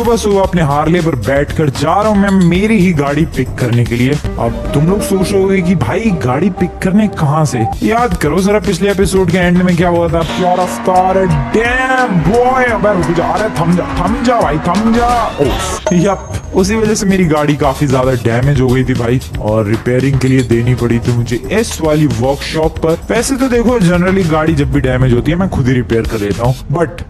सुबह सुबह अपने हार्ले पर बैठकर जा रहा हूँ मैं मेरी ही गाड़ी पिक करने के लिए। अब तुम लोग सोच रहे होगे कि भाई गाड़ी पिक करने कहाँ से? याद करो जरा पिछले एपिसोड के एंड में क्या हुआ था। क्या रफ्तार है, डैम बॉय। अबे रुक जा, अरे थम जा भाई, थम जा। यप, उसी वजह से मेरी गाड़ी काफी ज्यादा डैमेज हो गई थी भाई, और रिपेयरिंग के लिए देनी पड़ी थी मुझे इस वाली वर्कशॉप पर। वैसे तो देखो जनरली गाड़ी जब भी डैमेज होती है मैं खुद ही रिपेयर कर लेता हूँ, बट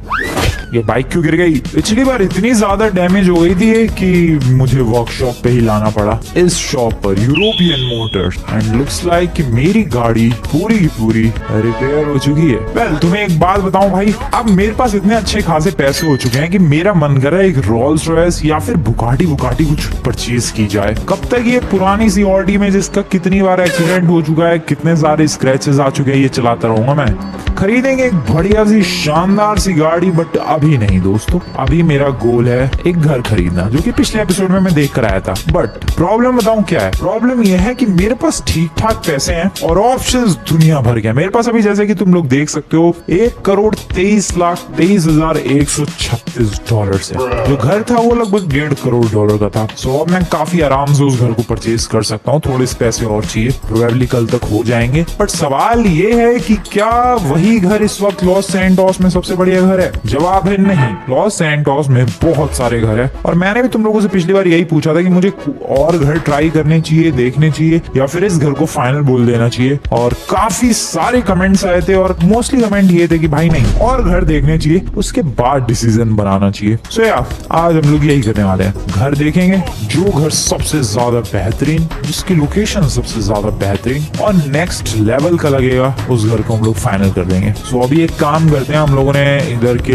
ये बाइक क्यों गिर गई? पिछली बार इतनी ज्यादा डैमेज हो गई थी कि मुझे वर्कशॉप पे ही लाना पड़ा इस शॉप पर, European Motors. And looks like कि मेरी गाड़ी पूरी की पूरी रिपेयर हो चुकी है। वेल, तुम्हें एक बात बताऊं भाई, अब मेरे पास इतने अच्छे खासे पैसे हो चुके हैं कि मेरा मन कर रहा है एक रोल्स रॉयस या फिर बुगाटी कुछ परचेज की जाए। कब तक ये पुरानी सी ऑडी में जिसका कितनी बार एक्सीडेंट हो चुका है, कितने सारे स्क्रैचेस आ चुके हैं, ये चलाता रहूंगा मैं? खरीदेंगे एक बढ़िया सी शानदार सी गाड़ी, बट अभी नहीं दोस्तों। अभी मेरा गोल है एक घर खरीदना, जो कि पिछले एपिसोड में मैं देख कर आया था। बट प्रॉब्लम बताऊं क्या है? प्रॉब्लम यह है कि मेरे पास ठीक ठाक पैसे हैं और ऑप्शंस दुनिया भर के हैं मेरे पास। अभी जैसे कि तुम लोग देख सकते हो, 1,23,23,136 डॉलर से जो घर था वो लगभग $1.5 करोड़ का था। सो अब मैं काफी आराम से उस घर को परचेज कर सकता हूँ। थोड़े से पैसे और चाहिए, प्रोबेबली कल तक हो जाएंगे। बट सवाल ये है कि क्या वही घर इस वक्त लॉस सैंटोस में सबसे बढ़िया घर है? जवाब है नहीं। लॉस सैंटोस में बहुत सारे घर है, और मैंने भी तुम लोगों से पिछली बार यही पूछा था कि मुझे और घर ट्राई करने चाहिए, देखने चाहिए, या फिर इस घर को फाइनल बोल देना चाहिए। और काफी सारे कमेंट्स आए थे, और मोस्टली कमेंट ये थे कि भाई नहीं, और घर देखने चाहिए, उसके बाद डिसीजन बनाना चाहिए। सो यार, आज हम लोग यही करने वाले हैं, घर देखेंगे। जो घर सबसे ज्यादा बेहतरीन, जिसकी लोकेशन सबसे ज्यादा बेहतरीन और नेक्स्ट लेवल का लगेगा, उस घर को हम लोग फाइनल कर देंगे। सो अभी एक काम करते हैं, हम लोगों ने इधर के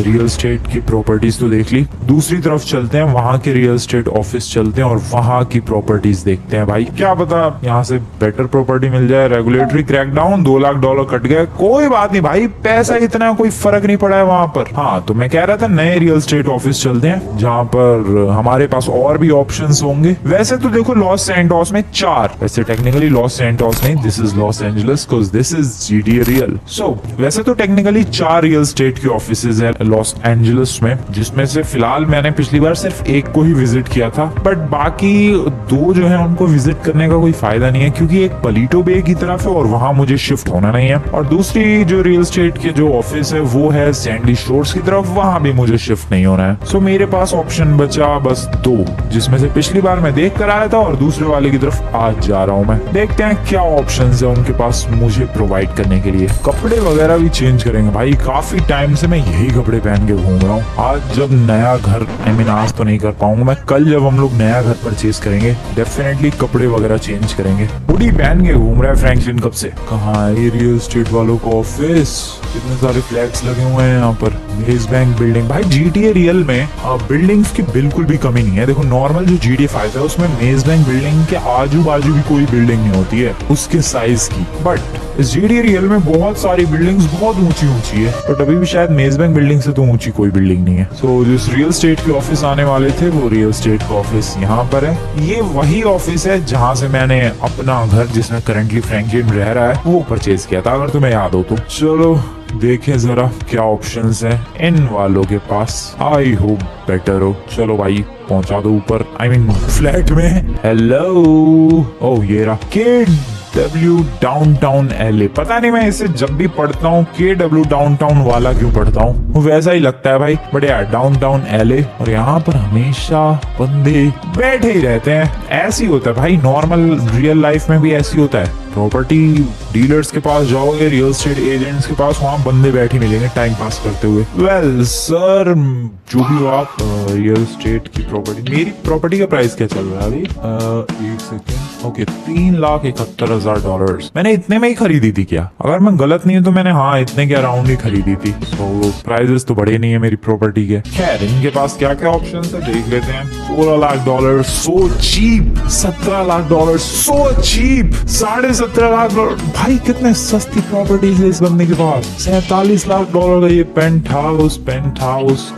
रियल स्टेट की प्रॉपर्टीज तो देख ली, दूसरी तरफ चलते हैं, वहां के रियल स्टेट ऑफिस चलते हैं और वहां की प्रॉपर्टीज देखते हैं। भाई क्या पता यहाँ से बेटर प्रॉपर्टी मिल जाए। रेगुलेटरी क्रैकडाउन, $2 लाख कट गए, कोई बात नहीं भाई, पैसा इतना कोई फर्क नहीं पड़ा है वहां पर। हाँ, तो मैं कह रहा था नए रियल स्टेट ऑफिस चलते हैं, जहाँ पर हमारे पास और भी ऑप्शंस होंगे। वैसे तो देखो लॉस सैंटोस में 4, वैसे टेक्निकली लॉस सैंटोस नहीं, this is Los Angeles, because this is GTA real. So वैसे तो टेक्निकली 4 रियल स्टेट के ऑफिसेज है लॉस एंजलिस में, जिसमें से फिलहाल मैंने पिछली बार सिर्फ एक को ही विजिट किया था। बट बाकी 2 जो है उनको विजिट करने का कोई फायदा नहीं है, क्योंकि एक पलीटो बे की तरफ है और वहां मुझे शिफ्ट होना नहीं है, और दूसरी जो रियल स्टेट के जो ऑफिस है वो है सैंडी शोर्स की तरफ, वहां भी मुझे शिफ्ट नहीं होना है। सो मेरे पास ऑप्शन बचा बस 2, जिसमें से पिछली बार मैं देख कर आया था और दूसरे वाले की तरफ आज जा रहा हूँ मैं। देखते हैं क्या ऑप्शंस है उनके पास मुझे प्रोवाइड करने के लिए। कपड़े वगैरह भी चेंज करेंगे भाई, काफी टाइम से मैं यही कपड़े पहन के घूम रहा हूँ। आज जब नया घर, आज तो नहीं कर पाऊंगा मैं, कल जब हम लोग नया घर परचेज करेंगे डेफिनेटली कपड़े वगैरह चेंज करेंगे। हुडी पहन के घूम रहा है फ्रैंकलिन कब से। कहाँ है ये रियल स्टेट वालों का ऑफिस? कितने सारे फ्लैग्स लगे हुए हैं यहाँ पर। मेज बैंक बिल्डिंग, भाई GTA रियल में बिल्डिंग्स की बिल्कुल भी कमी नहीं है। देखो नॉर्मल जो GTA 5 है उसमें मेज बैंक बिल्डिंग के आजू बाजू भी कोई बिल्डिंग नहीं होती है उसके साइज की, बट इस GTA रियल में बहुत सारी बिल्डिंग्स बहुत ऊंची ऊंची है। बट अभी भी शायद मेज बैंक बिल्डिंग से तो ऊंची कोई बिल्डिंग नहीं है। सो जिस रियल स्टेट के ऑफिस आने वाले थे वो रियल स्टेट का ऑफिस यहाँ पर है। ये वही ऑफिस है जहाँ से मैंने अपना घर, जिसमें करंटली फ्रैंकलिन रह रहा है, वो परचेज किया था, अगर तुम्हें याद हो तो। चलो देखें जरा क्या ऑप्शंस हैं इन वालों के पास। आई होप बेटर हो। चलो भाई पहुंचा दो ऊपर, I mean फ्लैट में। हेलो, ओह ये रहा KW डाउनटाउन LA। पता नहीं मैं इसे जब भी पढ़ता हूँ KW डाउनटाउन वाला क्यों पढ़ता हूँ, वैसा ही लगता है भाई। बट यार डाउनटाउन LA, और यहाँ पर हमेशा बंदे बैठे ही रहते हैं। ऐसे ही होता है भाई, नॉर्मल रियल लाइफ में भी ऐसे ही होता है। प्रॉपर्टी डीलर्स के पास जाओगे, रियल एस्टेट एजेंट्स के पास, वहाँ बंदे बैठे मिलेंगे टाइम पास करते हुए। वेल सर, जो भी हो आप, रियल एस्टेट की प्रॉपर्टी, मेरी प्रॉपर्टी का प्राइस क्या चल रहा है अभी? एक सेकेंड। ओके, $3,71,000। मैंने इतने में ही खरीदी थी क्या? अगर मैं गलत नहीं हूँ तो मैंने हाँ इतने के अराउंड ही खरीदी थी। तो प्राइजेस तो बढ़े नहीं है मेरी प्रॉपर्टी के। खैर इनके पास क्या क्या ऑप्शन है देख लेते हैं। $16 lakh, so cheap. $17 lakh, so cheap. $17.5 lakh, भाई कितने सस्ती प्रॉपर्टीज है इस बंदे के पास। $47 लाख का ये पेंट हाउस।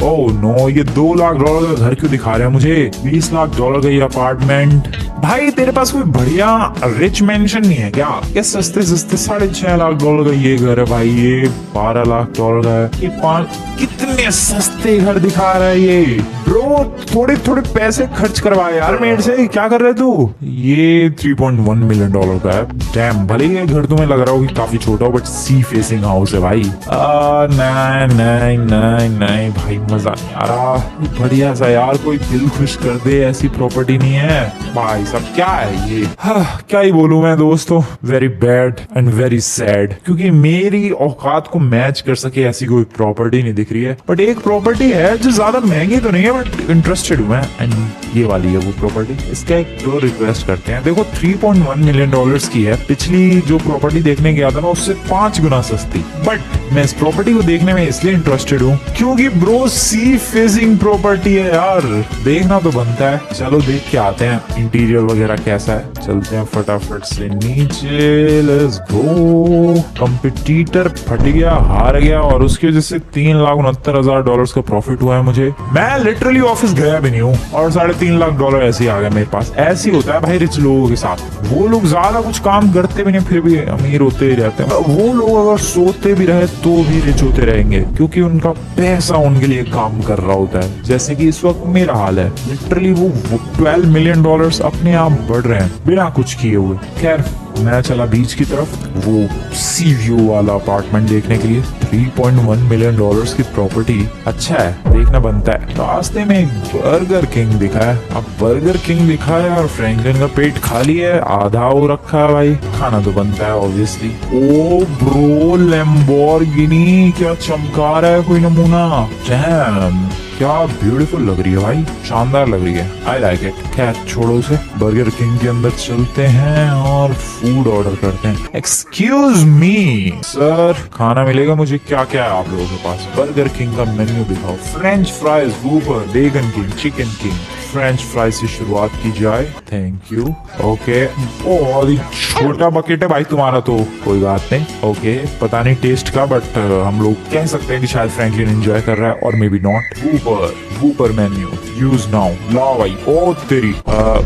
ओह नो, ये $2 लाख का घर क्यों दिखा रहे हैं मुझे? $20 लाख का ये अपार्टमेंट। भाई तेरे पास कोई बढ़िया रिच मेंशन नहीं है क्या? ये सस्ते $6.5 लाख का ये घर है भाई। ये $12 लाख का है। ये 5 कितने कितने सस्ते घर दिखा रहा है ये ब्रो। थोड़े थोड़े पैसे खर्च करवा यार मेरे से, क्या कर रहे तू। ये 3.1 मिलियन डॉलर का है। डैम, भले ही ये घर तुम्हें लग रहा हो कि काफी छोटा हो, बट सी फेसिंग हाउस है भाई। नहीं नहीं नहीं नहीं भाई, मजा नहीं आ रहा। बढ़िया सा यार, कोई दिल खुश कर दे ऐसी प्रॉपर्टी नहीं है भाई साहब। क्या है ये, क्या ही बोलूं मैं दोस्तों। Very bad and very sad, क्योंकि मेरी औकात को मैच कर सके ऐसी कोई प्रॉपर्टी नहीं दिख रही है। बट एक प्रॉपर्टी है जो ज्यादा महंगी तो नहीं है, बट इंटरेस्टेड हूं मैं, एंड ये वाली है वो प्रॉपर्टी। इसका एक दो रिक्वेस्ट करते हैं। देखो 3.1 मिलियन डॉलर्स की है। पिछली जो प्रॉपर्टी देखने गया था ना उससे 5 गुना सस्ती। बट मैं इस प्रॉपर्टी को देखने में इसलिए इंटरेस्टेड हूँ क्योंकि ब्रो सी फेसिंग प्रॉपर्टी है यार, देखना तो बनता है। चलो देख के आते हैं इंटीरियर वगैरह कैसा है। चलते हैं फटाफट से नीचे, लेट्स गो। कंपटीटर फट गया, हार गया, और उसकी वजह से $3,69,000 का प्रॉफिट हुआ है मुझे। मैं लिटरली ऑफिस गया भी नहीं हूँ और $3.5 लाख ऐसे ही आ गया मेरे पास। ऐसे ही होता है भाई रिच लोगों के साथ। वो लोग ज्यादा कुछ काम करते भी नहीं फिर भी अमीर होते ही रहते हैं। वो लोग अगर सोते भी रहे तो भी रिच होते रहेंगे, क्योंकि उनका पैसा उनके लिए काम कर रहा होता है। जैसे कि इस वक्त मेरा हाल है। लिटरली वो $12 मिलियन अपने आप बढ़ रहे हैं बिना कुछ किए हुए। खैर मैं चला बीच की तरफ, वो सी व्यू वाला अपार्टमेंट देखने के लिए। $3.1 मिलियन की प्रॉपर्टी अच्छा है, देखना बनता है। रास्ते में एक बर्गर किंग दिखा है। अब बर्गर किंग दिखा है और फ्रैंकलिन का पेट खाली है, आधा हो रखा है भाई, खाना तो बनता है ऑब्वियसली। ओ ब्रो, लैम्बोर्गिनी क्या चमका रहा है कोई नमूना। डैम, क्या ब्यूटीफुल लग रही है भाई, शानदार लग रही है। I like it. खैर छोड़ो उसे, बर्गर किंग के अंदर चलते हैं और फूड ऑर्डर करते हैं। एक्सक्यूज मी सर, खाना मिलेगा मुझे? क्या क्या है आप लोगों के पास? बर्गर किंग का मेन्यू दिखाओ। फ्रेंच फ्राइज, वूपर, बेगन king, chicken king. French fries से शुरुआत की जाए, थैंक यू। ओके, ओ छोटा बकेट है भाई तुम्हारा तो कोई बात नहीं। ओके, पता नहीं टेस्ट का, बट हम लोग कह सकते हैं कि शायद फ्रैंकलिन एंजॉय कर रहा है, और maybe not. Whopper menu use now. लाओ भाई। ओ तेरी,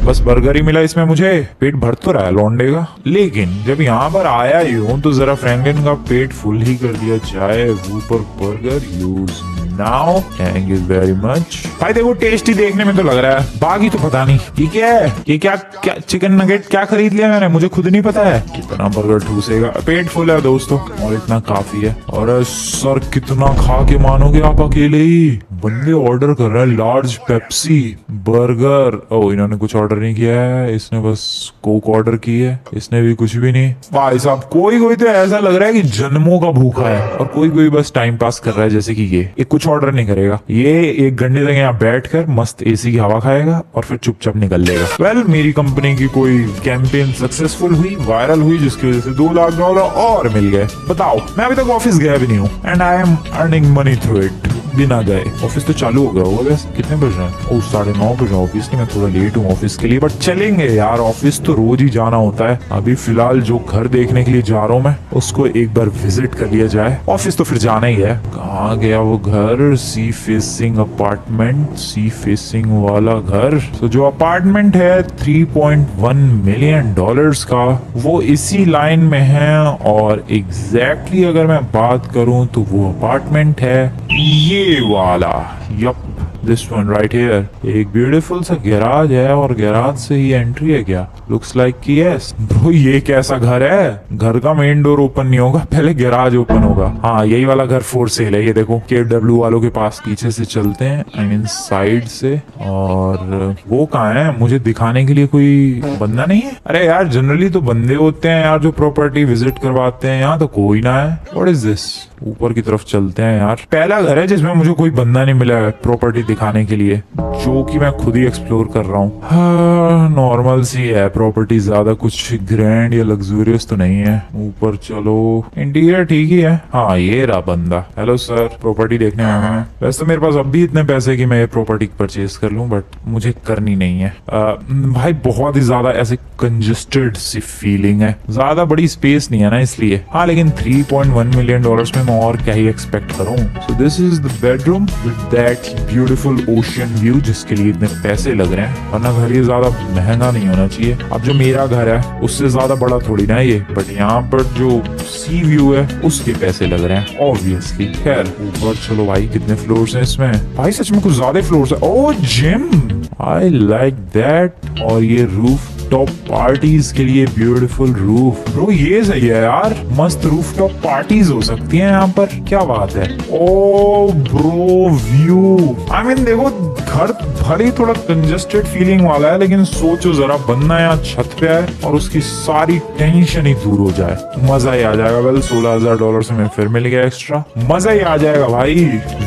बस बर्गर ही मिला इसमें मुझे, पेट भर तो रहा है लौंडे का। लेकिन जब यहाँ पर आया ही हूँ तो जरा फ्रैंकलिन का पेट फुल ही कर दिया जाए। Whopper burger use now, thank you very much. भाई देखो टेस्टी देखने में तो लग रहा है, बाकी तो पता नहीं ये क्या है। ये क्या चिकन नगेट क्या खरीद लिया मैंने, मुझे खुद नहीं पता है। कितना बर्गर ठूसेगा, पेट फुल है दोस्तों और इतना काफी है। और सर कितना खा के मानोगे आप अकेले ही। बंदे ऑर्डर कर रहे हैं लार्ज पेप्सी बर्गर। ओ इन्होंने कुछ ऑर्डर नहीं किया है, इसने बस कोक ऑर्डर की है। इसने भी कुछ भी नहीं। भाई साहब कोई कोई तो ऐसा लग रहा है कि जन्मों का भूखा है, और कोई कोई बस टाइम पास कर रहा है। जैसे कि ये कुछ ऑर्डर नहीं करेगा, ये 1 घंटे तक यहाँ बैठकर मस्त एसी की हवा खाएगा और फिर चुपचाप निकल लेगा। वेल, मेरी कंपनी की कोई कैंपेन सक्सेसफुल हुई, वायरल हुई, जिसकी वजह से $2 लाख और मिल गए। बताओ, मैं अभी तक ऑफिस गया भी नहीं हूँ, and I am earning money through it. बिना गए ऑफिस तो चालू हो गया होगा। वैसे कितने बज रहे हैं? ओ 9:30 बजे। ऑफिस नहीं, मैं थोड़ा लेट हूँ ऑफिस के लिए, बट चलेंगे यार, ऑफिस तो रोज ही जाना होता है। अभी फिलहाल जो घर देखने के लिए जा रहा हूँ मैं, उसको एक बार विजिट कर लिया जाए। ऑफिस तो फिर जाना ही है। कहाँ गया वो घर? Sea facing apartment, sea facing वाला घर। तो जो अपार्टमेंट है $3.1 मिलियन का, वो इसी लाइन में है। और एग्जैक्टली अगर मैं बात करूं तो वो अपार्टमेंट है ये वाला। Yup, this one right here. एक ब्यूटीफुल सा गैराज है, और गैराज से ही एंट्री है क्या? लुक्स लाइक कि यस। ब्रो ये कैसा घर है? घर का मेन डोर ओपन नहीं होगा, पहले गैराज ओपन होगा। हाँ यही वाला घर फॉर सेल है, ये देखो KW वालों के पास। पीछे से चलते हैं, आई मीन साइड से। और वो कहाँ है? मुझे दिखाने के लिए कोई बंदा नहीं है? अरे यार जनरली तो बंदे होते हैं यार जो प्रॉपर्टी विजिट करवाते हैं, यहाँ तो कोई ना है। What is this? ऊपर की तरफ चलते हैं यार। पहला घर है जिसमें मुझे कोई बंदा नहीं मिला है प्रॉपर्टी दिखाने के लिए, जो कि मैं खुद ही एक्सप्लोर कर रहा हूँ। हाँ, नॉर्मल सी है प्रॉपर्टी, ज्यादा कुछ ग्रैंड या लग्जूरियस तो नहीं है। ऊपर चलो, इंटीरियर ठीक ही है। हाँ ये रहा बंदा। हेलो सर, प्रॉपर्टी देखने आया हूं। वैसे तो मेरे पास अब भी इतने पैसे कि मैं ये प्रॉपर्टी परचेज कर लूं, बट मुझे करनी नहीं है। भाई बहुत ही ज्यादा ऐसे कंजस्टेड सी फीलिंग है, ज्यादा बड़ी स्पेस नहीं है ना इसलिए। हाँ लेकिन $3.1 मिलियन में मैं और क्या ही एक्सपेक्ट करूं। So this is the bedroom with that beautiful beautiful ocean view जिसके लिए इतने पैसे लग रहे हैं, वरना घर ये ज्यादा महंगा नहीं होना चाहिए। अब जो मेरा घर है उससे ज्यादा बड़ा थोड़ी ना ये, बट यहाँ पर जो सी व्यू है उसके पैसे लग रहे हैं ऑब्वियसली। खैर ऊपर चलो भाई, कितने फ्लोर्स हैं इसमें? भाई सच में कुछ ज्यादा फ्लोर्स है। ओ जिम, आई लाइक दैट। और ये रूफ टॉप पार्टीज के लिए ब्यूटीफुल रूफ। ब्रो ये सही है यार, मस्त रूफ टॉप पार्टीज हो सकती हैं यहाँ पर, क्या बात है। ओ ब्रो व्यू, आई मीन देखो घर भले थोड़ा कंजेस्टेड फीलिंग वाला है, लेकिन सोचो जरा बंदा यहाँ छत पे है और उसकी सारी टेंशन ही दूर हो जाए, मजा ही आ जाएगा। वेल $16,000 से मैं फिर मिल गया एक्स्ट्रा, मजा ही आ जाएगा भाई।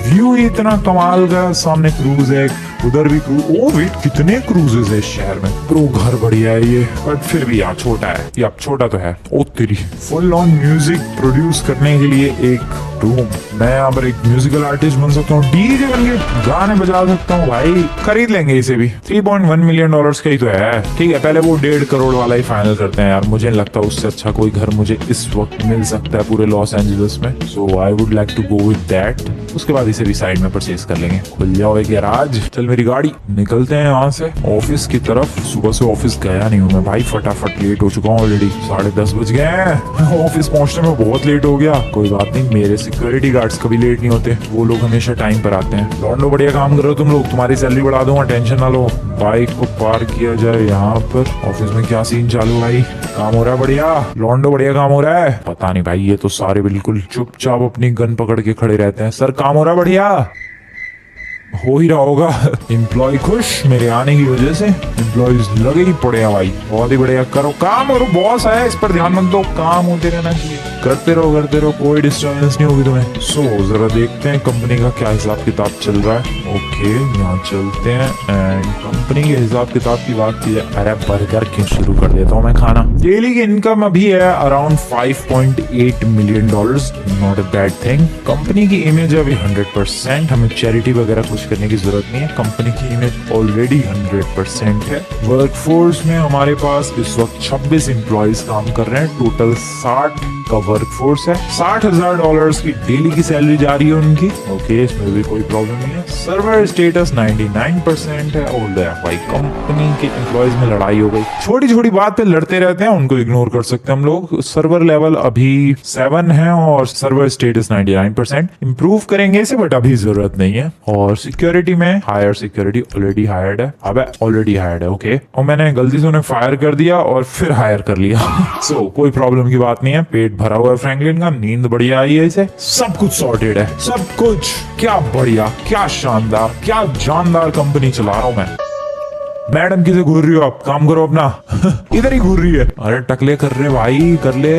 व्यू ही इतना कमाल का, सामने क्रूज है, उधर भी क्रूज। ओ वेट, कितने क्रूजेस है इस शहर में। ब्रो घर बढ़िया है ये, बट फिर भी यार छोटा है। यार छोटा तो है। ओ तेरी, फुल ऑन म्यूजिक प्रोड्यूस करने के लिए एक रूम। मैं यहाँ पर एक म्यूजिकल आर्टिस्ट बन सकता हूँ, डीजे बन के गाने बजा सकता हूँ भाई। खरीद लेंगे इसे भी, $3.1 मिलियन का ही तो है। ठीक है, पहले वो 1.5 करोड़ वाला ही फाइनल करते हैं यार। मुझे नहीं लगता उससे अच्छा कोई घर मुझे इस वक्त मिल सकता है पूरे लॉस एंजलिस में, so I would like to go with that. उसके बाद इसे भी साइड में परचेज कर लेंगे। खुल जाओ एक गैराज, चल मेरी गाड़ी, निकलते हैं यहाँ से ऑफिस की तरफ। सुबह से ऑफिस गया नहीं हूँ मैं भाई, फटाफट लेट हो चुका हूँ ऑलरेडी, 10:30 बज गए हैं। ऑफिस पहुंचने में बहुत लेट हो गया। कोई बात नहीं, मेरे सिक्योरिटी गार्ड्स कभी लेट नहीं होते, वो लोग हमेशा टाइम पर आते हैं। लौंडो बढ़िया काम करो तुम लोग, तुम्हारी सैलरी बढ़ा दूंगा, टेंशन ना लो। बाइक को पार्क किया जाए यहाँ पर। ऑफिस में क्या सीन चालू भाई, काम हो रहा है बढ़िया, लौंडो बढ़िया काम हो रहा है। पता नहीं भाई, ये तो सारे बिल्कुल चुपचाप अपनी गन पकड़ के खड़े रहते हैं। सर काम हो रहा है बढ़िया, हो ही रहा होगा। एम्प्लॉय खुश मेरे आने की वजह से, एम्प्लॉयज लगे ही पड़े हैं भाई, बहुत ही बढ़िया। करो काम, करो, बॉस है इस पर ध्यान मत दो, काम होते रहना चाहिए। करते रहो, कोई डिस्टर्बेंस नहीं होगी तुम्हें। सो जरा देखते हैं कंपनी का क्या हिसाब किताब चल रहा है। ओके यहाँ चलते हैं एंड कंपनी के हिसाब किताब की बात की जाए। अरे बर्गर क्यों शुरू कर देता हूँ मैं खाना। डेली की इनकम अभी है around $5.8 million, not a bad thing. Company की इमेज अभी 100%, हमें चैरिटी वगैरह कुछ करने की जरूरत नहीं है, कंपनी की इमेज ऑलरेडी 100% है। वर्कफोर्स में हमारे पास इस वक्त 26 एम्प्लॉइज काम कर रहे हैं, टोटल 60 का वर्कफोर्स है। $60,000 की डेली की सैलरी जा रही है उनकी। ओके इसमें भी कोई प्रॉब्लम नहीं है। सर्वर स्टेटस 99% है। ऑल द भाई कंपनी के एम्प्लॉइज में लड़ाई हो गई, छोटी छोटी बात पे लड़ते रहते हैं, उनको इग्नोर कर सकते हैं हम लोग। सर्वर लेवल अभी 7 है और सर्वर स्टेटस 99%। इंप्रूव करेंगे इसे, बट अभी जरूरत नहीं है। और सिक्योरिटी में हायर सिक्योरिटी ऑलरेडी हायर्ड है। अब ऑलरेडी हायर्ड है, ओके। और मैंने गलती से उन्हें फायर कर दिया और फिर हायर कर लिया। सो कोई प्रॉब्लम की बात नहीं है, पेट भरा हुआ है फ्रैंकलिन का, नींद बढ़िया आई है इसे, सब कुछ सॉर्टेड है, सब कुछ। क्या बढ़िया, क्या शानदार, क्या जानदार कंपनी चला रहा हूं मैं। मैडम किसे घूर रही हो आप, काम करो अपना। इधर ही घूर रही है। अरे टकले कर रहे भाई, कर ले,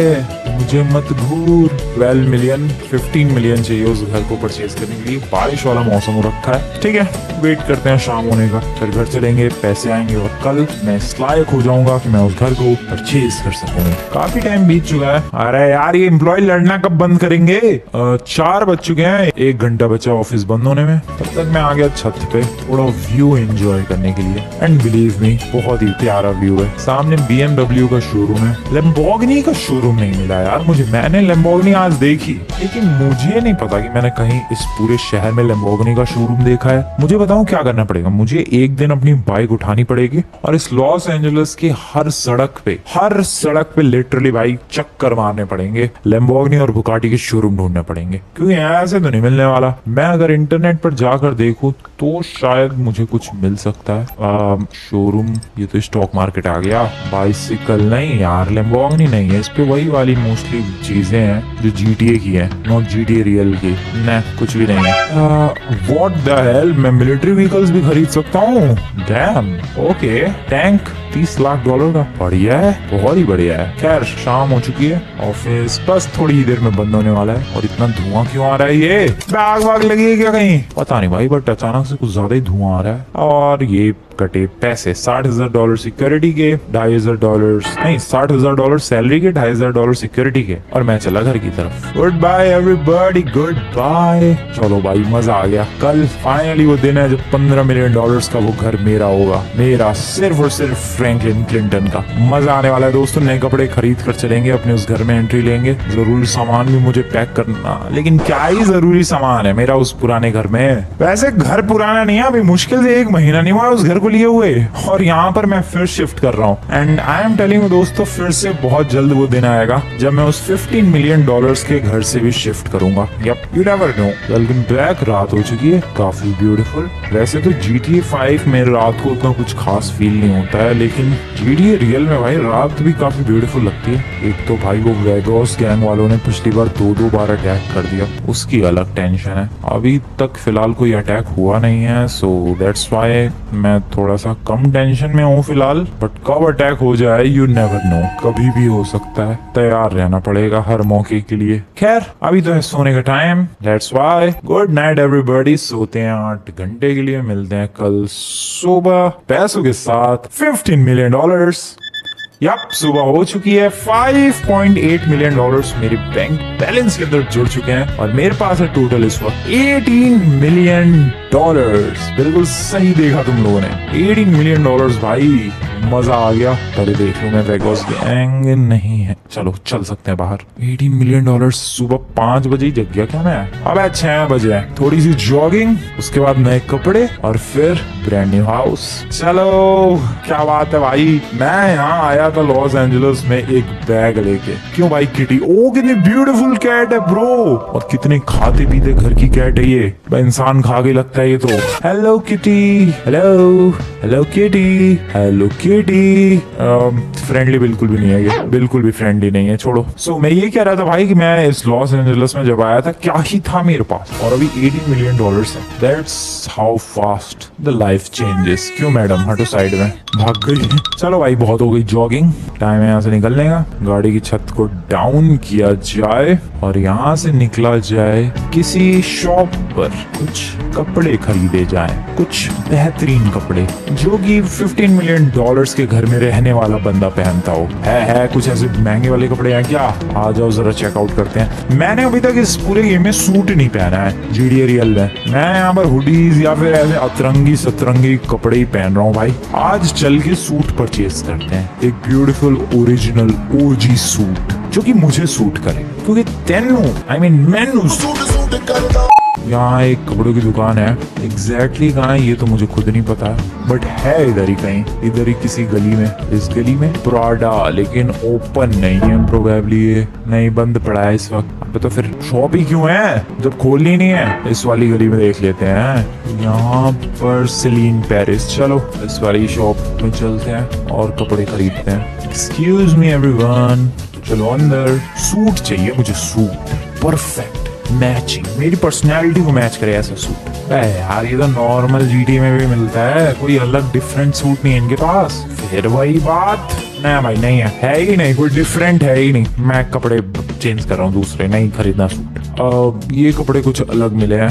मुझे मत घूर। 12 मिलियन 15 मिलियन चाहिए उस घर को परचेज करने के लिए। बारिश वाला मौसम हो रखा है, ठीक है वेट करते हैं शाम होने का, फिर घर चलेंगे, पैसे आएंगे और कल मैं इस लायक हो जाऊंगा कि मैं उस घर को परचेज कर सकूंगा। काफी टाइम बीत चुका है। अरे यार ये एम्प्लॉय लड़ना कब बंद करेंगे? 4 बज चुके हैं, 1 घंटा बचा ऑफिस बंद होने में। तब तक मैं आ गया छत पे थोड़ा व्यू एंजॉय करने के लिए। एंड बिलीव मी, बहुत ही प्यारा व्यू है। सामने BMW का शोरूम है, लैम्बोर्गिनी का शोरूम नहीं मिला यार मुझे। मैंने लैम्बोर्गिनी आज देखी, लेकिन मुझे नहीं पता कि मैंने कहीं इस पूरे शहर में लैम्बोर्गिनी का शोरूम देखा है। मुझे बताऊं क्या करना पड़ेगा, मुझे एक दिन अपनी बाइक उठानी पड़ेगी और इस लॉस एंजलिस की हर सड़क पे लिटरली भाई चक्कर मारने पड़ेंगे, लैम्बोर्गिनी और बुगाटी के शोरूम ढूंढने पड़ेंगे, क्योंकि ऐसे तो नहीं मिलने वाला। मैं अगर इंटरनेट पर जाकर देखूं तो शायद मुझे कुछ मिल सकता है। शोरूम, ये तो स्टॉक मार्केट आ गया। बाइसिकल नहीं यार, लैम्बोर्गिनी नहीं है, इस पे वही वाली मोस्टली चीजें हैं जो GTA की है, नॉट GTA रियल की। न कुछ भी नहीं है। व्हाट द हेल, मैं मिलिट्री व्हीकल्स भी खरीद सकता हूँ। Dam, okay. टैंक $30 लाख का, बढ़िया है, बहुत ही बढ़िया है। खैर शाम हो चुकी है, ऑफिस बस थोड़ी ही देर में बंद होने वाला है। और इतना धुआं क्यों आ रहा है? ये आग वाग लगी है क्या कहीं? पता नहीं भाई, बट अचानक से कुछ ज्यादा ही धुआं आ रहा है। और ये कटे पैसे, $60,000 सिक्योरिटी के, $2,500 नहीं, $60,000 सैलरी के, $2,500 सिक्योरिटी के, और मैं चला घर की तरफ। Goodbye everybody, goodbye. चलो भाई मजा आ गया। कल फाइनली वो दिन है जब $15 मिलियन का वो घर मेरा होगा, मेरा, सिर्फ और सिर्फ फ्रैंकलिन क्लिंटन का। मजा आने वाला है दोस्तों। नए कपड़े खरीद कर चलेंगे, अपने उस घर में एंट्री लेंगे। जरूरी सामान भी मुझे पैक करना, लेकिन क्या ही जरूरी सामान है मेरा उस पुराने घर में। वैसे घर पुराना नहीं है, अभी मुश्किल से 1 महीना नहीं हुआ उस घर को लिए हुए, और यहाँ पर मैं फिर शिफ्ट कर रहा हूँ। And I am telling you दोस्तों, फिर से बहुत जल्द वो दिन आएगा जब मैं उस $15 मिलियन के घर से भी शिफ्ट करूंगा। Yup, you never know. Welcome back. रात हो चुकी है, काफी ब्यूटीफुल। वैसे तो GTA 5 में रात को उतना कुछ खास फील नहीं होता है, लेकिन GTA रियल में भाई रात भी काफी ब्यूटीफुल लगती है। एक तो भाई वो वेगोस गैंग वालों ने पिछली बार 2 बार अटैक कर दिया, उसकी अलग टेंशन है। अभी तक फिलहाल कोई अटैक हुआ नहीं है, सो दैट्स व्हाई मैं थोड़ा सा कम टेंशन में हूँ फिलहाल। बट कब अटैक हो जाए यू नेवर नो, कभी भी हो सकता है। तैयार रहना पड़ेगा हर मौके के लिए। खैर अभी तो है सोने का time, that's why good night everybody. सोते हैं 8 घंटे के लिए, मिलते हैं कल सुबह पैसों के साथ $15 मिलियन। यप, सुबह हो चुकी है। $5.8 मिलियन मेरे बैंक बैलेंस के अंदर जुड़ चुके हैं, और मेरे पास है टोटल इस वक्त $18 मिलियन। बिल्कुल सही देखा तुम लोगों ने, $18 मिलियन भाई। मजा आ गया। पहले देख लूं मैं वेगोस गैंग नहीं है, चलो चल सकते हैं बाहर। $18 मिलियन सुबह 5 बजे ही जग गया क्या मैं? अब 6 बजे है, थोड़ी सी जॉगिंग, उसके बाद नए कपड़े, और फिर ब्रांड न्यू हाउस। चलो क्या बात है भाई। मैं यहाँ आया था लॉस एंजलिस में एक बैग लेके। क्यों भाई? किटी। ओ कितनी ब्यूटीफुल कैट है ब्रो, और कितने खाते पीते घर की कैट है ये। इंसान खा के लगता है ये तो। Hello kitty, hello hello kitty, hello kitty. Friendly बिल्कुल भी नहीं है ये, बिल्कुल भी फ्रेंडली नहीं है, छोड़ो। सो मैं ये कह रहा था भाई कि मैं इस लॉस एंजलिस में जब आया था क्या ही था मेरे पास, और अभी $18 मिलियन है। That's how fast the life changes. क्यों मैडम, हटो साइड में, भाग गई। चलो भाई बहुत हो गई जॉगिंग, टाइम है यहाँ से निकलने का। गाड़ी की छत को डाउन किया जाए और यहाँ से निकला जाए किसी शॉप पर, कुछ कपड़े खरीदे जाए, कुछ बेहतरीन कपड़े जो कि $15 मिलियन के घर में रहने वाला बंदा पहनता हो। है कुछ ऐसे महंगे वाले कपड़े हैं क्या? आ जाओ जरा चेकआउट करते हैं। मैंने अभी तक इस पूरे गेम में सूट नहीं पहना है GTA रियल में। मैं यहाँ पर हुडीज या फिर ऐसे अतरंगी सतरंगी कपड़े ही पहन रहा हूँ भाई। आज चल के सूट परचेज करते हैं, एक ब्यूटीफुल ओरिजिनल OG सूट जो कि मुझे सूट करे, क्योंकि मैनू यहाँ एक कपड़ों की दुकान है। एग्जैक्टली कहाँ है ये तो मुझे खुद नहीं पता, बट है इधर ही कहीं, इधर ही किसी गली में। इस गली में प्राडा, लेकिन ओपन नहीं है, प्रोबेबली ये नहीं, बंद पड़ा है इस वक्त। अब तो फिर शॉप ही क्यों है जब खोलनी नहीं है? इस वाली गली में देख लेते हैं। यहाँ पर सेलिन पेरिस, चलो इस वाली शॉप में चलते हैं और कपड़े खरीदते हैं। एक्सक्यूज मी एवरीवन, चलो अंदर। सूट चाहिए मुझे, सूट परफेक्ट मैचिंग, मेरी पर्सनैलिटी को मैच करे ऐसा सूट। यार ये तो नॉर्मल GTA में भी मिलता है, कोई अलग डिफरेंट सूट नहीं है इनके पास। फिर वही बात, नहीं भाई नहीं है ही नहीं, कोई डिफरेंट है ही नहीं। मैं कपड़े चेंज कर रहा हूँ, दूसरे नहीं खरीदना सूट। ये कपड़े कुछ अलग मिले हैं।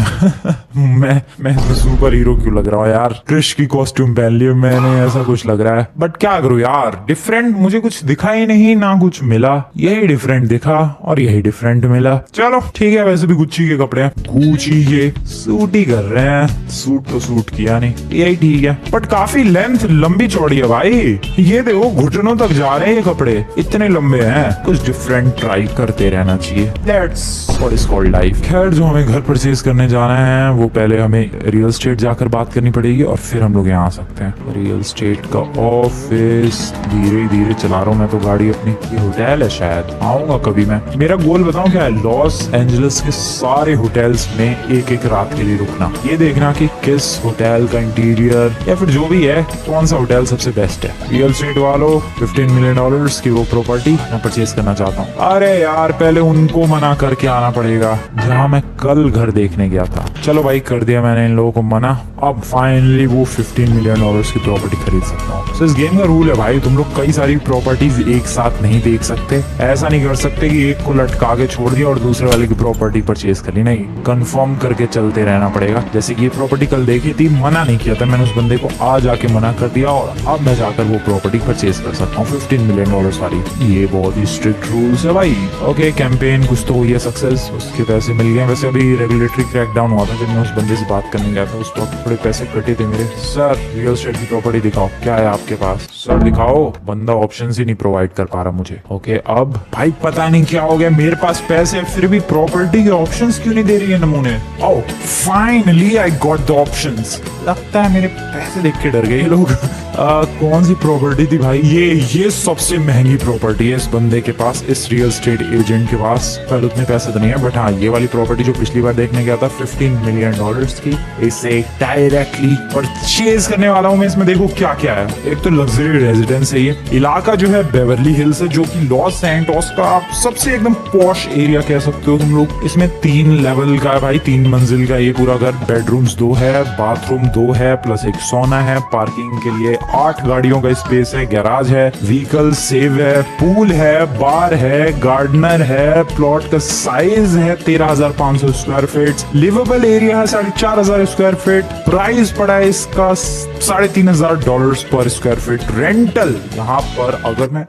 मैं सुपर हीरो क्यों लग रहा हूँ यार? क्रिश की कॉस्ट्यूम पहन ली मैंने, ऐसा कुछ लग रहा है। बट क्या करूँ यार, डिफरेंट मुझे कुछ दिखा ही नहीं, ना कुछ मिला। यही डिफरेंट दिखा और यही डिफरेंट मिला। चलो ठीक है, वैसे भी गुच्ची के कपड़े हैं, गुच्ची के सूट ही कर रहे हैं। सूट तो सूट किया नहीं, यही ठीक है। बट काफी लेंथ लंबी चौड़ी है भाई। ये देखो घुटनों तक जा रहे हैं ये कपड़े, इतने लंबे हैं। कुछ डिफरेंट ट्राई करते रहना चाहिए। That's what is called life. खैर जो हमें घर परचेज करने जाना है वो पहले हमें रियल एस्टेट जाकर बात करनी पड़ेगी, और फिर हम लोग यहाँ आ सकते हैं। रियल एस्टेट का ऑफिस धीरे धीरे चला रहा हूँ मैं तो गाड़ी अपनी। ये होटल है, शायद आऊंगा कभी मैं। मेरा गोल बताऊं क्या है? लॉस एंजलिस के सारे होटल्स में एक एक रात के लिए रुकना, ये देखना कि किस होटल का इंटीरियर या फिर जो भी है, कौन सा होटल सबसे बेस्ट है। रियल एस्टेट वालों, $15 मिलियन की वो प्रॉपर्टी मैं परचेज करना चाहता हूँ। अरे यार पहले उनको मना करके आना पड़ेगा जहाँ मैं कल घर देखने गया था। चलो भाई कर दिया मैंने इन लोगों को मना। अब फाइनली वो $15 मिलियन की प्रॉपर्टी खरीद सकता हूँ। तो इस गेम का रूल है भाई, तुम लोग कई सारी प्रॉपर्टीज एक साथ नहीं देख सकते। ऐसा नहीं कर सकते कि एक को लटका के छोड़ दिया और दूसरे वाले की प्रॉपर्टी परचेज कर ली। नहीं, कंफर्म करके चलते रहना पड़ेगा। जैसे कि ये प्रॉपर्टी कल देखी थी, मना नहीं किया था मैंने उस बंदे को, आज आके मना कर दिया और अब मैं जाकर वो प्रॉपर्टी परचेज कर सकता हूँ $15 मिलियन वाली। ये बहुत ही स्ट्रिक्ट रूल्स है भाई। ओके ओके कैंपेन कुछ तो हुई है सक्सेस, उसके पैसे मिल गए। वैसे अभी रेगुलेटरी क्रैकडाउन हुआ था जब मैं उस बंदे से बात करने गया था, उस वक्त थोड़े पैसे कटे थे मेरे। सर रियल एस्टेट की प्रॉपर्टी दिखाओ, क्या है आपके पास? सर दिखाओ, बंदा ऑप्शंस ही नहीं प्रोवाइड कर पा रहा मुझे। ओके अब भाई पता नहीं क्या हो गया, मेरे पास पैसे फिर भी प्रॉपर्टी के ऑप्शंस क्यों नहीं दे रही है नमूने। ओह finally I got the options. लगता है मेरे पैसे देख के डर गए ये लोग। कौन सी प्रॉपर्टी थी भाई? ये सबसे महंगी प्रॉपर्टी है इस बंदे के पास, इस रियल एस्टेट एजेंट के पास। पर उतने पैसे तो नहीं है, बट हाँ ये वाली प्रॉपर्टी जो पिछली बार देखने गया था $15 मिलियन की, इसे डायरेक्टली परचेज करने वाला हूँ मैं। इसमें देखो क्या क्या है। एक तो लग्जरी रेजिडेंस है, ये इलाका जो है बेवर्ली हिल्स है, जो कि लॉस सैंटोस का आप सबसे एकदम पॉश एरिया कह सकते हो तुम लोग। इसमें 3 लेवल का है भाई, 3 मंजिल का ये पूरा घर। बेडरूम्स 2 है, बाथरूम 2 है, प्लस एक सोना है। पार्किंग के लिए 8 गाड़ियों का स्पेस है, गैराज है, व्हीकल सेव है, पूल है, बार है, गार्डनर है। प्लॉट का साइज है 13,500 स्क्वायर फीट। लिवेबल एरिया है 4,500 स्क्वायर फीट। प्राइस पड़ा है इसका $3,500 पर स्क्वायर फीट। रेंटल यहाँ पर अगर मैं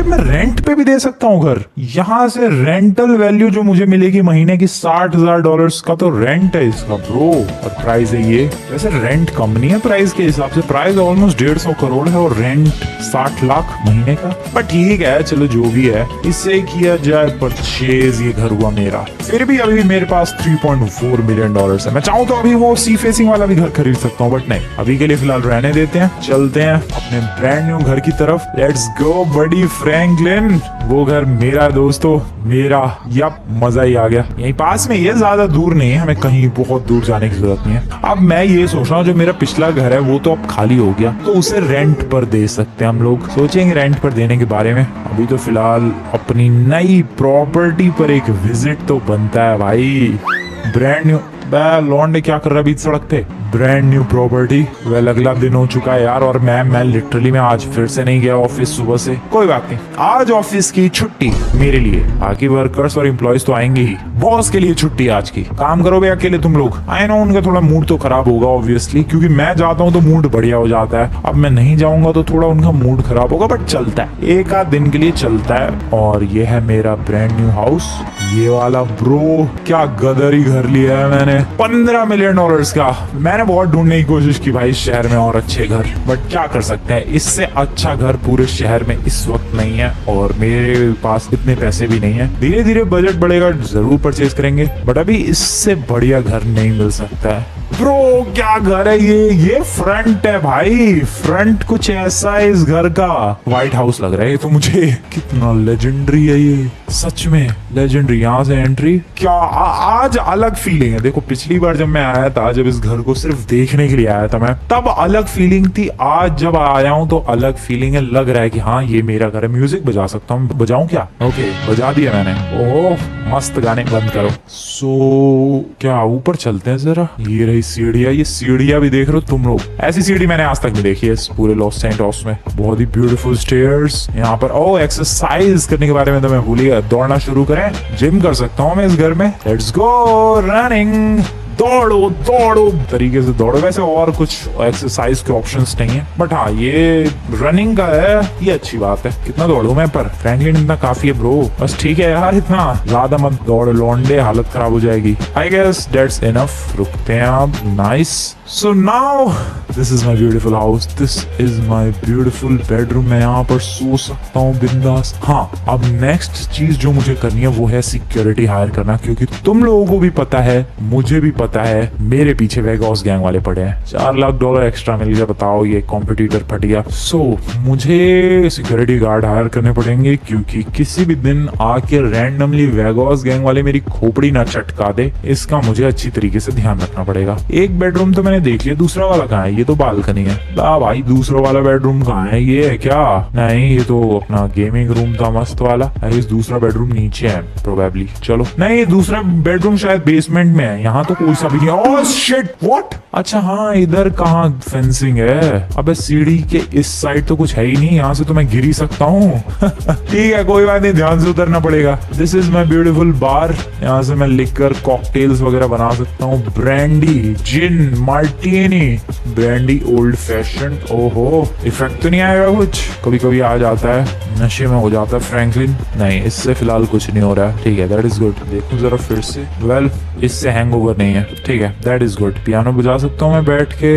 मैं रेंट पे भी दे सकता हूँ घर। यहाँ से रेंटल वैल्यू जो मुझे मिलेगी महीने की $60,000 का तो रेंट है इसका ब्रो। और प्राइस है ये, वैसे रेंट कम नहीं है प्राइस के हिसाब से, प्राइस ऑलमोस्ट 150 करोड़ है और रेंट 60 लाख महीने का। पर ठीक है चलो जो भी है, इससे किया जाए परचेज। ये घर हुआ मेरा। फिर भी अभी मेरे पास $3.4 मिलियन है। मैं चाहूँ तो अभी वो सी फेसिंग वाला भी घर खरीद सकता हूँ, बट नहीं, अभी के लिए फिलहाल रहने देते हैं। चलते हैं अपने ब्रांड न्यू घर की तरफ। Let's go buddy Franklin. वो घर मेरा दोस्तों, मेरा। यप मजा ही आ गया। यहीं पास में ये, ज्यादा दूर नहीं है, हमें कहीं बहुत दूर जाने की जरूरत नहीं है। अब मैं ये सोच रहा हूँ जो मेरा पिछला घर है वो तो अब खाली हो गया, तो उसे रेंट पर दे सकते हैं हम लोग। सोचेंगे रेंट पर देने के बारे में। अभी तो फिलहाल अपनी नई प्रॉपर्टी पर एक विजिट तो बनता है भाई। ब्रांड न्यू लॉन्डे क्या कर रहा है बीच सड़क पे? Brand new property. वेल अगला दिन हो चुका है यार, और मैं लिटरली मैं आज फिर से नहीं गया ऑफिस सुबह से। कोई बात नहीं, आज ऑफिस की छुट्टी मेरे लिए। बाकी वर्कर्स और एम्प्लॉयज तो आएंगे ही, बॉस के लिए छुट्टी आज की। काम करो भाई अकेले तुम लोग। आई नो उनका थोड़ा मूड तो खराब होगा ऑब्वियसली, क्योंकि मैं जाता हूँ तो मूड बढ़िया हो जाता है। अब मैं नहीं जाऊंगा तो थोड़ा उनका मूड खराब होगा, बट चलता है, एक आध दिन के लिए चलता है। और ये है मेरा ब्रांड न्यू हाउस, ये वाला ब्रो। क्या गदरी घर लिया है मैंने, $15 मिलियन का। मैंने बहुत ढूंढने की कोशिश की भाई शहर में और अच्छे घर, बट क्या कर सकते हैं, इससे अच्छा घर पूरे शहर में इस वक्त नहीं है, और मेरे पास इतने पैसे भी नहीं है। धीरे धीरे बजट बढ़ेगा, जरूर परचेज करेंगे, बट अभी इससे बढ़िया घर नहीं मिल सकता है। ब्रो क्या घर है ये फ्रंट है भाई, फ्रंट कुछ ऐसा है इस घर का। व्हाइट हाउस लग रहा है ये तो मुझे। कितना लेजेंडरी है ये, सच में लेजेंडरी। यहाँ से एंट्री क्या आज अलग फीलिंग है। देखो पिछली बार जब मैं आया था, जब इस घर को सिर्फ देखने के लिए आया था मैं, तब अलग फीलिंग थी। आज जब आया हूँ तो अलग फीलिंग है। लग रहा है कि हाँ ये मेरा घर है। म्यूजिक बजा सकता हूँ, बजाऊं क्या? ओके बजा दिया मैंने। ओह मस्त गाने बंद करो। सो क्या ऊपर चलते हैं जरा। ये रही सीढ़ियाँ, ये सीढ़ियाँ भी देख रहे हो तुम लोग, ऐसी सीढ़ी मैंने आज तक नहीं देखी है इस पूरे लॉस सैंटोस में। बहुत ही ब्यूटीफुल स्टेयर्स यहाँ पर। ओ एक्सरसाइज करने के बारे में तो मैं भूल गया। दौड़ना शुरू करें, जिम कर सकता हूँ मैं इस घर में। Let's go running. दौड़ो दौड़ो तरीके से दौड़ो। वैसे और कुछ एक्सरसाइज के ऑप्शंस नहीं है, बट हाँ ये रनिंग का है, ये अच्छी बात है। कितना दौड़ू मैं, पर फ्रैंकलिन इतना काफी है ब्रो। बस ठीक है यार, इतना ज्यादा मत दौड़ लौंडे, हालत खराब हो जाएगी। I guess that's enough. रुकते हैं आप। Nice. So now this is my beautiful house, this is my beautiful bedroom. मैं यहाँ पर सो सकता हूँ बिंदास। हाँ अब नेक्स्ट चीज जो मुझे करनी है वो है सिक्योरिटी हायर करना, क्योंकि तुम लोगों को भी पता है, मुझे भी पता है, मेरे पीछे वेगॉस गैंग वाले पड़े हैं। $4 लाख एक्स्ट्रा मिल गया, बताओ ये कॉम्पिटिटर फट गया। सो मुझे सिक्योरिटी गार्ड हायर करने पड़ेंगे, क्योंकि किसी भी दिन आके रैंडमली वेगॉस गैंग वाले मेरी खोपड़ी ना चटका दे, इसका मुझे अच्छी तरीके से ध्यान रखना पड़ेगा। एक बेडरूम तो मैंने देख लिया, दूसरा वाला कहाँ है? ये तो बालकनी है। भाई दूसरा वाला बेडरूम कहाँ है? ये है क्या? नहीं ये तो अपना गेमिंग रूम था मस्त वाला। दूसरा बेडरूम नीचे है प्रोबेबली। चलो नहीं, दूसरा बेडरूम शायद बेसमेंट में है। यहाँ तो कोई सा भी नहीं। Oh shit what? अच्छा हाँ इधर कहाँ फेंसिंग है? अबे सीढ़ी के इस साइड तो कुछ है ही नहीं, यहाँ से तो मैं गिर ही सकता हूँ। ठीक है कोई बात नहीं, ध्यान से उतरना पड़ेगा। दिस इज माई ब्यूटीफुल बार। यहाँ से मैं लिकर कॉकटेल्स वगैरह बना सकता हूँ। ब्रांडी, जिन, मार्टिनी, डैंडी ओल्ड फैशन। ओहो, इफेक्ट तो नहीं आएगा कुछ? कभी कभी आ जाता है, नशे में हो जाता है फ्रैंकलिन। नहीं, इससे फिलहाल कुछ नहीं हो रहा है। ठीक है, दैट इज गुड। देखो जरा फिर से। वेल, इससे हैंगओवर नहीं है। ठीक है, दैट इज गुड। पियानो बजा सकता हूँ मैं बैठ के?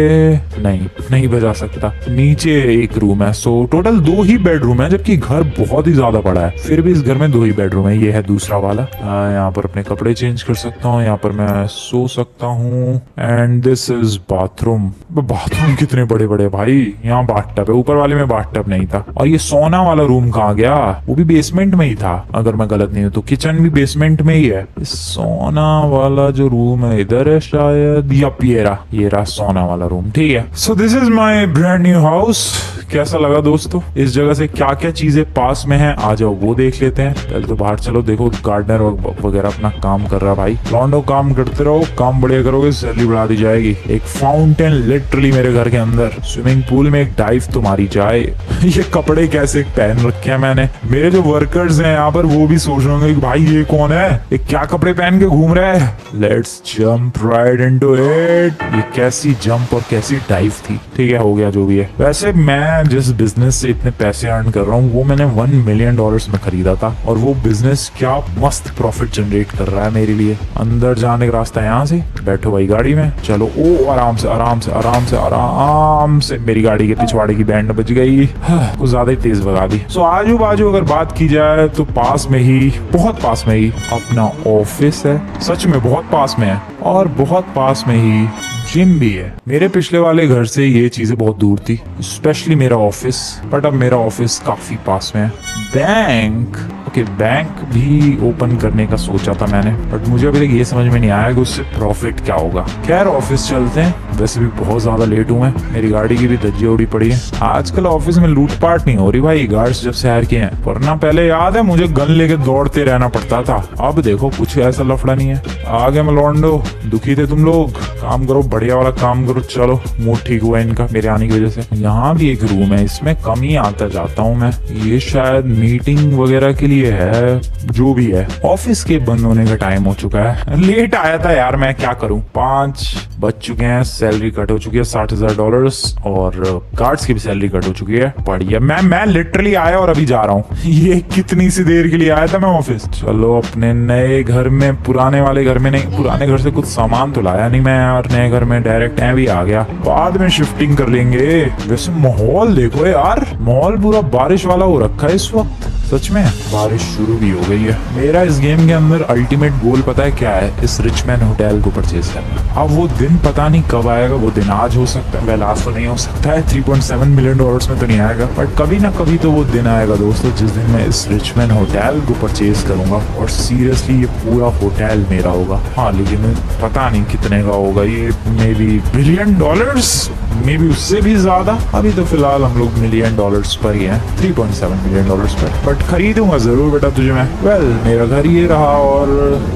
नहीं बजा सकता। नीचे एक रूम है, सो टोटल 2 ही बेडरूम है, जबकि घर बहुत ही ज्यादा बड़ा है। फिर भी इस घर में 2 ही बेडरूम है। ये है दूसरा वाला। यहाँ पर अपने कपड़े चेंज कर सकता हूँ, यहाँ पर मैं सो सकता हूँ। And this is bathroom. Bathroom कितने बड़े बड़े भाई। यहाँ बाथटब है, ऊपर वाले में बाथटब नहीं था। और ये सोना वाला रूम कहाँ गया? वो भी बेसमेंट में ही था, अगर मैं गलत नहीं हूँ तो। किचन भी बेसमेंट में ही है। सोना वाला जो रूम है इधर है शायद। यप, ये रहा सोना वाला रूम। ठीक है, so this is my brand new house. कैसा लगा दोस्तों? इस जगह से क्या क्या चीजें पास में हैं, आ जाओ वो देख लेते हैं। पहले तो बाहर चलो। देखो गार्डनर वगैरह अपना काम कर रहा भाई। लॉन्डो काम करते रहो, काम बढ़िया करोगे सैलरी बढ़ा दी जाएगी। एक फाउंटेन लिटरली मेरे घर के अंदर। स्विमिंग पूल में एक डाइव तुम्हारी जाए। ये कपड़े कैसे पहन रखे हैं मैंने? मेरे जो वर्कर्स हैं यहाँ पर वो भी सोच रहे होंगे कि भाई ये कौन है, ये क्या कपड़े पहन के घूम रहा है। Let's jump right into it. ये कैसी जंप और कैसी डाइव थी। ठीक है, हो गया जो भी है। वैसे मैं जिस बिजनेस से इतने पैसे अर्न कर रहा हूँ वो मैंने $1 मिलियन में खरीदा था, और वो बिजनेस क्या मस्त प्रॉफिट जनरेट कर रहा है मेरे लिए। अंदर जाने का रास्ता यहाँ से। बैठो भाई गाड़ी में, चलो। ओ आराम से आराम से आराम से आराम से। मेरी गाड़ी के पिछवाड़े की बैंड बज गई, कुछ ज्यादा ही तेज भगा दी। सो आजू बाजू अगर बात की जाए तो पास में ही, बहुत पास में ही अपना ऑफिस है। सच में बहुत पास में है। और बहुत पास में ही जिम भी है। मेरे पिछले वाले घर से ये चीजें बहुत दूर थी, स्पेशली मेरा ऑफिस, बट अब मेरा ऑफिस काफी पास में है। बैंक, ओके, बैंक भी ओपन करने का सोचा था मैंने, बट मुझे अभी तक ये समझ में नहीं आया कि उससे प्रॉफिट क्या होगा। खैर ऑफिस चलते हैं। वैसे भी बहुत ज्यादा लेट हुए हैं, मेरी गाड़ी की भी धज्जी उड़ी पड़ी है। आजकल ऑफिस में लूटपाट नहीं हो रही भाई, गार्ड्स जब से हायर किए हैं। वरना पहले याद है मुझे गन लेके दौड़ते रहना पड़ता था। अब देखो कुछ ऐसा लफड़ा नहीं है। आगे में लौंडो, दुखी थे तुम लोग। काम करो, बढ़िया वाला काम करो। चलो, मूड ठीक हुआ इनका मेरे आने की वजह से। यहाँ भी एक रूम है, इसमें कम ही आता जाता हूँ मैं। ये शायद मीटिंग वगैरह के लिए है, जो भी है। ऑफिस के बंद होने का टाइम हो चुका है। लेट आया था यार, मैं क्या करूँ। 5 बज चुके हैं, सैलरी कट हो चुकी है $60,000, और गार्ड्स की भी सैलरी कट हो चुकी है। बढ़िया। मैं लिटरली आया और अभी जा रहा हूँ। ये कितनी सी देर के लिए आया था मैं ऑफिस। चलो, अपने नए घर में, पुराने वाले घर में नहीं, पुराने घर से कुछ सामान तो लाया नहीं मैं यार। नए घर में डायरेक्ट मैं भी आ गया, बाद में शिफ्टिंग कर लेंगे। वैसे माहौल देखो यार, माहौल पूरा बारिश वाला हो रखा है इस वक्त। सच में बारिश शुरू भी हो गई है। मेरा इस गेम के अंदर अल्टीमेट गोल पता है क्या है? इस रिचमैन होटल को परचेज करना। अब वो दिन पता नहीं कब आएगा। वो दिन आज हो सकता है, वेल आज तो नहीं हो सकता है, $3.7 मिलियन में तो नहीं आएगा, बट कभी ना कभी तो वो दिन आएगा दोस्तों, जिस दिन मैं इस रिचमैन होटल को परचेज करूंगा। और सीरियसली ये पूरा होटल मेरा होगा। हाँ, लेकिन पता नहीं कितने का होगा ये। May be $1 billion, may be उससे भी ज्यादा। अभी तो फिलहाल हम लोग $1 मिलियन पर ही हैं, $3.7 मिलियन पर। बट खरीदूंगा जरूर बेटा तुझे मैं। वेल, मेरा घर ये रहा, और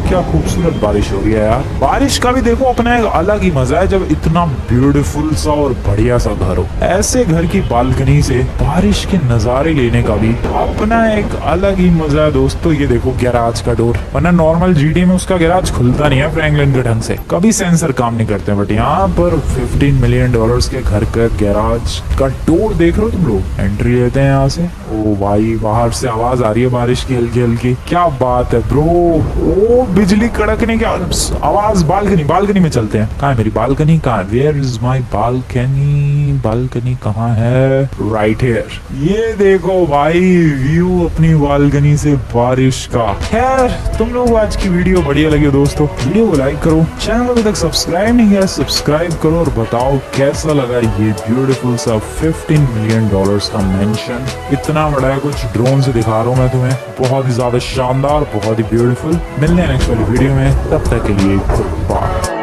क्या खूबसूरत बारिश हो रही है यार। बारिश का भी देखो अपना एक अलग ही मजा है, जब इतना ब्यूटीफुल सा और बढ़िया सा घर हो। ऐसे घर की बालकनी से बारिश के नजारे लेने का भी अपना एक अलग ही मजा है दोस्तों। ये देखो गैराज का डोर, वरना नॉर्मल जीडी में उसका गैराज खुलता नहीं है फ्रैंकलिन के ढंग से, कभी सेंसर काम नहीं करते। बट यहाँ पर $15 मिलियन के घर का गैराज का डोर देख रहे हो तुम लोग। एंट्री लेते हैं यहाँ से। ओ भाई, बाहर से आवाज आ रही है बारिश की हल्की हल्की। क्या बात है ब्रो। ओ बिजली कड़कने की आवाज। बालकनी में चलते हैं। कहाँ है मेरी बालकनी? कहाँ है? Where is my balcony? Balcony कहाँ है? Right here. ये देखो भाई, व्यू अपनी बालकनी से बारिश का। खैर, तुम लोग आज की वीडियो बढ़िया लगी दोस्तों, वीडियो को लाइक करो, चैनल अभी तक सब्सक्राइब नहीं किया सब्सक्राइब करो, और बताओ कैसा लगा ये ब्यूटीफुल सा $15 मिलियन का मेंशन। इतना बड़ा है, कुछ ड्रोन से दिखा रहा हूँ मैं तुम्हें। बहुत ही ज्यादा शानदार, बहुत ही ब्यूटीफुल। मिलने हैं नेक्स्ट वाली वीडियो में, तब तक के लिए गुड बाय।